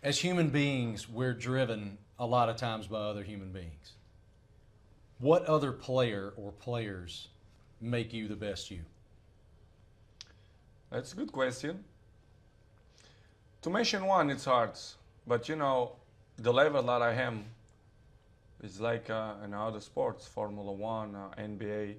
As human beings, we're driven a lot of times by other human beings. What other player or players make you the best you? That's a good question. To mention one, it's hard. But you know, the level that I am is like in other sports, Formula One, NBA.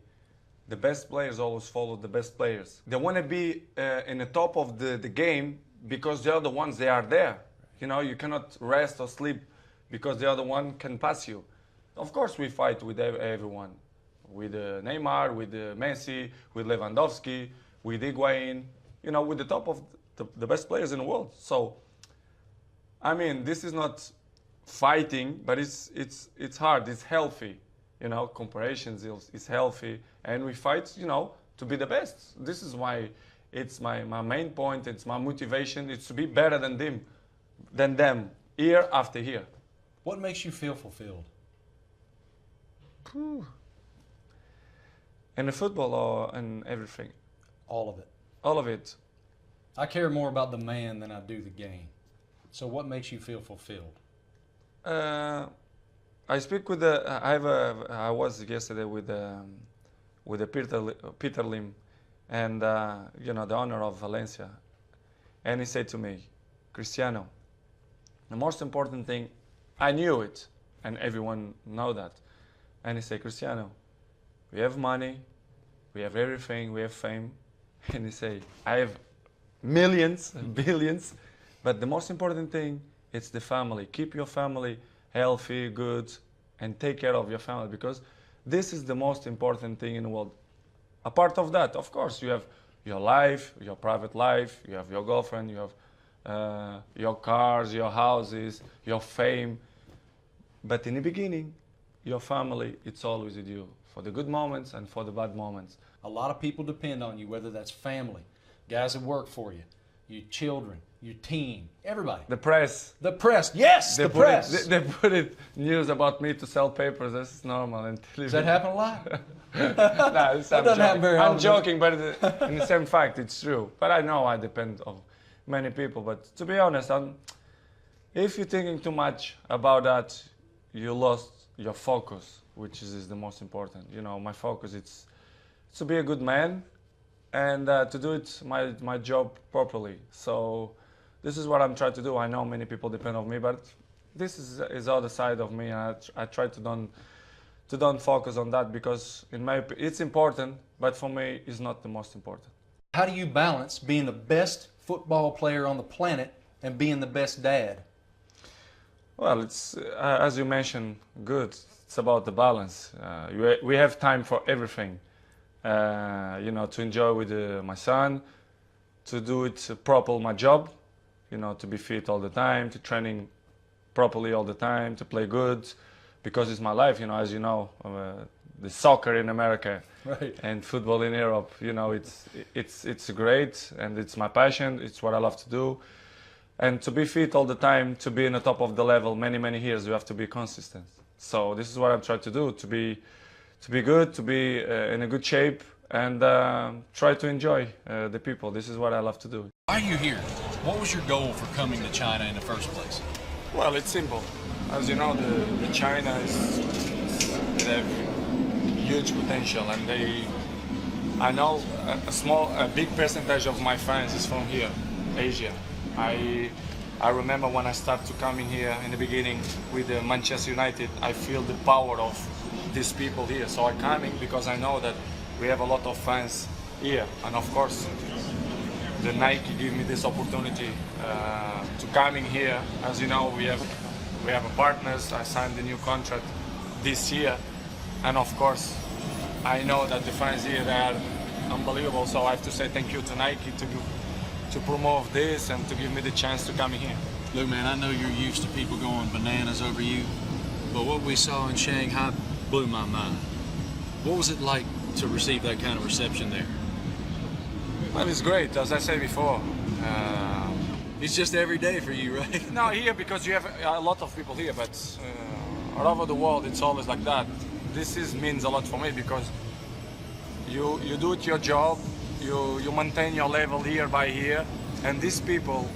The best players always follow the best players. They want to be in the top of the game because the other ones, they are there. You know, you cannot rest or sleep because the other one can pass you. Of course, we fight with everyone. With Neymar, with Messi, with Lewandowski, with Higuain. You know, with the top of the best players in the world. So, I mean, this is not fighting, but it's hard. It's healthy. You know, comparisons is healthy, and we fight. You know, to be the best. This is why it's my main point. It's my motivation. It's to be better than them, year after year. What makes you feel fulfilled? In the football or in everything? All of it. All of it. I care more about the man than I do the game. So what makes you feel fulfilled? I speak with I was yesterday with Peter Lim, and you know, the owner of Valencia, and he said to me, Cristiano, the most important thing, I knew it, and everyone know that, and he said, Cristiano, we have money, we have everything, we have fame, and he said, I have millions, billions, but the most important thing, it's the family. Keep your family healthy, good, and take care of your family, because this is the most important thing in the world. Apart of that, of course, you have your life, your private life, you have your girlfriend, you have your cars, your houses, your fame. But in the beginning, your family, it's always with you, for the good moments and for the bad moments. A lot of people depend on you, whether that's family, guys that work for you, your children, your team, everybody. The press. The press, yes, the press. They put it news about me to sell papers. This is normal. And Does that happen a lot? No, That doesn't happen very often. I'm joking, but in the same fact, it's true. But I know I depend on many people. But to be honest, if you're thinking too much about that, you lost your focus, which is the most important. You know, my focus it's to be a good man and to do it my job properly. So this is what I'm trying to do. I know many people depend on me, but this is other side of me, and I try to don't focus on that, because it's important, but for me it's not the most important. How do you balance being the best football player on the planet and being the best dad? Well, it's as you mentioned, good. It's about the balance. We have time for everything. You know, to enjoy with my son, to do it properly, my job. You know, to be fit all the time, to training properly all the time, to play good, because it's my life. You know, as you know, the soccer in America, right, and football in Europe. You know, it's great, and it's my passion. It's what I love to do. And to be fit all the time, to be in the top of the level many years, you have to be consistent. So this is what I'm trying to do, to be good, to be in a good shape, and try to enjoy the people. This is what I love to do. Why are you here? What was your goal for coming to China in the first place? Well, it's simple. As you know, the China they have huge potential, and I know a big percentage of my fans is from here, Asia. I remember when I started to coming here in the beginning with Manchester United, I feel the power of these people here. So I'm coming because I know that we have a lot of fans here, and of course, the Nike give me this opportunity to coming here. As you know, we have partners. I signed a new contract this year, and of course, I know that the fans here, they are unbelievable. So I have to say thank you to Nike to promote this and to give me the chance to come here. Look, man, I know you're used to people going bananas over you, but what we saw in Shanghai blew my mind. What was it like to receive that kind of reception there? Well, it's great, as I said before. It's just every day for you, right? No, here because you have a lot of people here, but all over the world it's always like that. This means a lot for me, because you do it your job, you maintain your level year by year, and these people,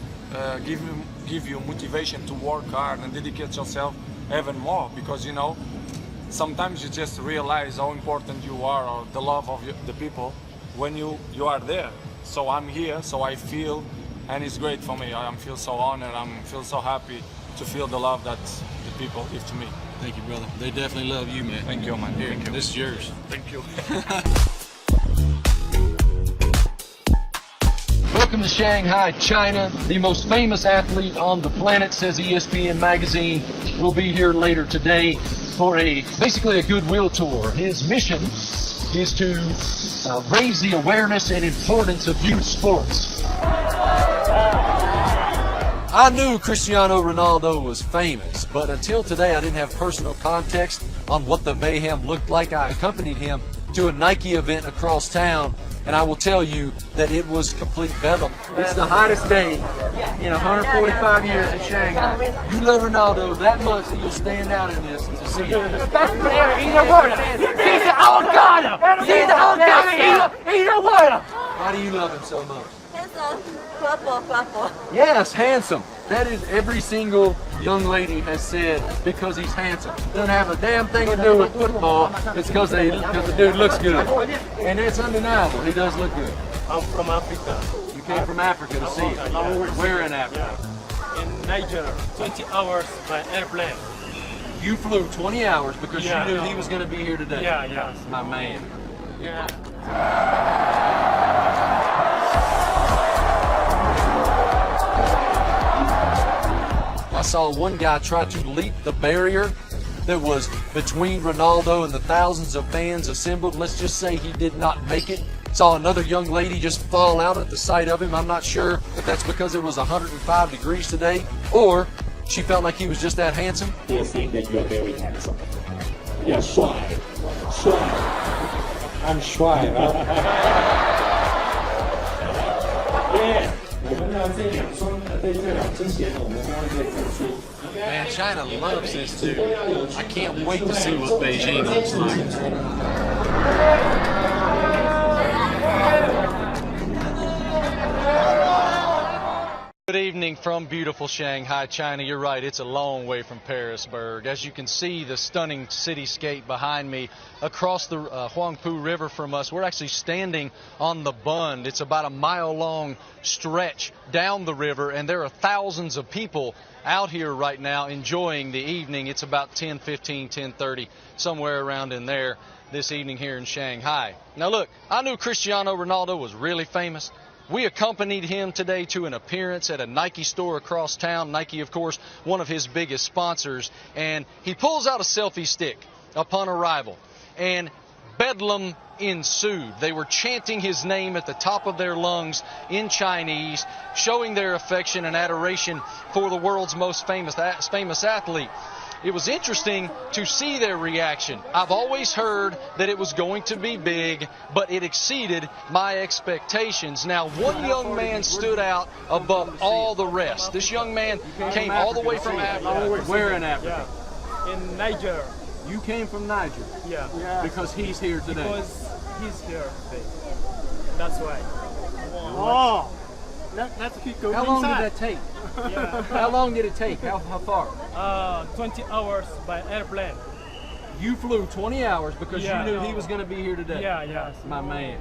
give you motivation to work hard and dedicate yourself even more, because you know sometimes you just realize how important you are, or the love of the people when you are there. So I'm here, so I feel, and it's great for me. I feel so honored. I feel so happy to feel the love that the people give to me. Thank you, brother. They definitely love you, man. Thank you, man. Here, Thank you. this is yours. Thank you. Welcome to Shanghai, China. The most famous athlete on the planet, says ESPN magazine, will be here later today for basically a goodwill tour. His mission is to raise the awareness and importance of youth sports. I knew Cristiano Ronaldo was famous, but until today I didn't have personal context on what the mayhem looked like. I accompanied him to a Nike event across town, and I will tell you that it was complete bedlam. It's the hottest day in 145 years in Shanghai. You love Ronaldo that much that you'll stand out in this to see it. Best player in the world. He's our God. He's our God. He's the world. Why do you love him so much? Handsome, purple. Yes, handsome. That is every single young lady has said, because he's handsome. Doesn't have a damn thing to do with football. It's because the dude looks good. And it's undeniable. He does look good. I'm from Africa. You came from Africa to see it. Where in Africa? In Niger, 20 hours by airplane. You flew 20 hours because Yeah. you knew he was going to be here today. Yeah. My man. Yeah. I saw one guy try to leap the barrier that was between Ronaldo and the thousands of fans assembled. Let's just say he did not make it. Saw another young lady just fall out at the sight of him. I'm not sure if that's because it was 105 degrees today, or she felt like he was just that handsome. They think that you are very handsome. Yeah, 帅. I'm 帅, right? Yeah. 我们呢这两双对这两只鞋呢，我们刚刚在展示。 Man, China loves this dude. I can't wait to see what Beijing looks like. Good evening from beautiful Shanghai, China. You're right, it's a long way from Parisburg. As you can see, the stunning cityscape behind me across the Huangpu River from us, we're actually standing on the Bund. It's about a mile-long stretch down the river, and there are thousands of people out here right now enjoying the evening. It's about 10:15, 10:30, somewhere around in there this evening here in Shanghai. Now look, I knew Cristiano Ronaldo was really famous. We accompanied him today to an appearance at a Nike store across town. Nike, of course, one of his biggest sponsors. And he pulls out a selfie stick upon arrival. And bedlam ensued. They were chanting his name at the top of their lungs in Chinese, showing their affection and adoration for the world's most famous athlete. It was interesting to see their reaction. I've always heard that it was going to be big, but it exceeded my expectations. Now, one young man stood out above all the rest. This young man came all the way from Africa. Where in Africa? Yeah. In Niger. You came from Niger. Yeah. Because he's here today. Because he's here today. That's why. Oh, let's keep going How long inside. did that take? Yeah. How long did it take? How far? 20 hours by airplane. You flew 20 hours because Yeah. you knew he was going to be here today. Yeah. My man.